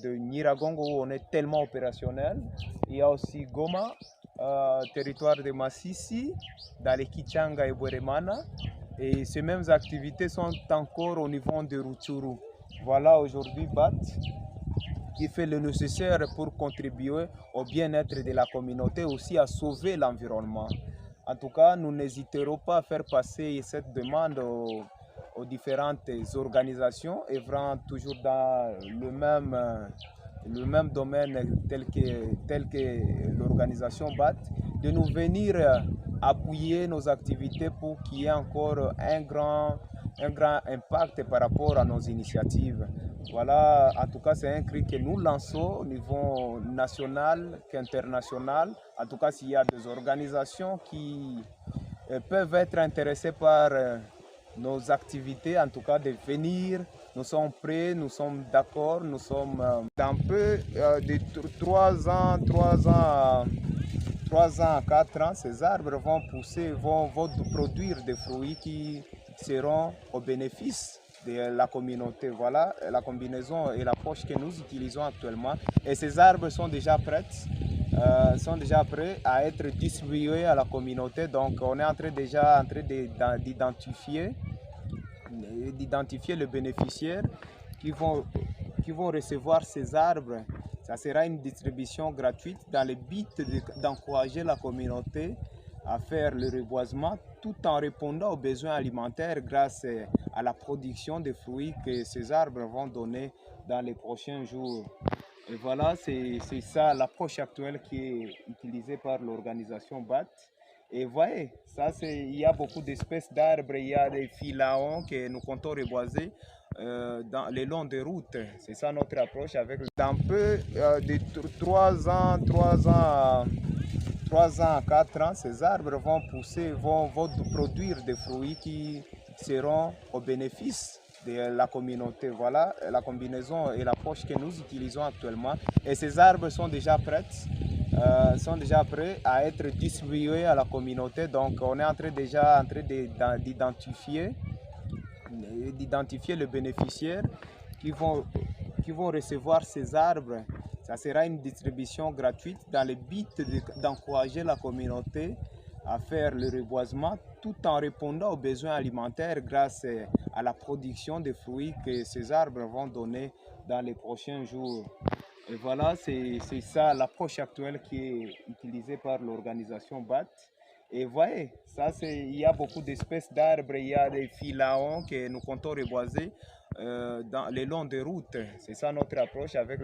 de Nyiragongo où on est tellement opérationnel. Il y a aussi Goma, territoire de Massissi, dans les Kichanga et Bweremana. Et ces mêmes activités sont encore au niveau de Rutshuru. Voilà aujourd'hui BAT qui fait le nécessaire pour contribuer au bien-être de la communauté, aussi à sauver l'environnement. En tout cas, nous n'hésiterons pas à faire passer cette demande aux différentes organisations œuvrant toujours dans le même domaine tel que l'organisation BAT, de nous venir appuyer nos activités pour qu'il y ait encore un grand impact par rapport à nos initiatives. Voilà, en tout cas, c'est un cri que nous lançons au niveau national qu'international. En tout cas, s'il y a des organisations qui peuvent être intéressées par nos activités, en tout cas, de venir. Nous sommes prêts, nous sommes d'accord, nous sommes dans peu de 3 ans à 4 ans, ces arbres vont pousser, vont produire des fruits qui seront au bénéfice de la communauté. Voilà la combinaison et l'approche que nous utilisons actuellement. Et ces arbres sont déjà prêts à être distribués à la communauté. Donc on est déjà en train d'identifier les bénéficiaires qui vont recevoir ces arbres. Ça sera une distribution gratuite dans le but d'encourager la communauté à faire le reboisement tout en répondant aux besoins alimentaires grâce à la production de fruits que ces arbres vont donner dans les prochains jours. Et voilà, c'est ça l'approche actuelle qui est utilisée par l'organisation BAT. Et voyez, il y a beaucoup d'espèces d'arbres, il y a des philaons que nous comptons reboiser le long des routes. C'est ça notre approche avec dans peu de 3 ans à 4 ans, ces arbres vont pousser, vont produire des fruits qui seront au bénéfice de la communauté. Voilà la combinaison et l'approche que nous utilisons actuellement. Et ces arbres sont déjà prêts à être distribués à la communauté. Donc on est déjà en train d'identifier les bénéficiaires qui vont recevoir ces arbres. Ça sera une distribution gratuite dans le but d'encourager la communauté à faire le reboisement tout en répondant aux besoins alimentaires grâce à la production de fruits que ces arbres vont donner dans les prochains jours. Et voilà, c'est ça l'approche actuelle qui est utilisée par l'organisation BAT. Et voyez, il y a beaucoup d'espèces d'arbres, il y a des philaons que nous comptons reboiser le long des routes. C'est ça notre approche avec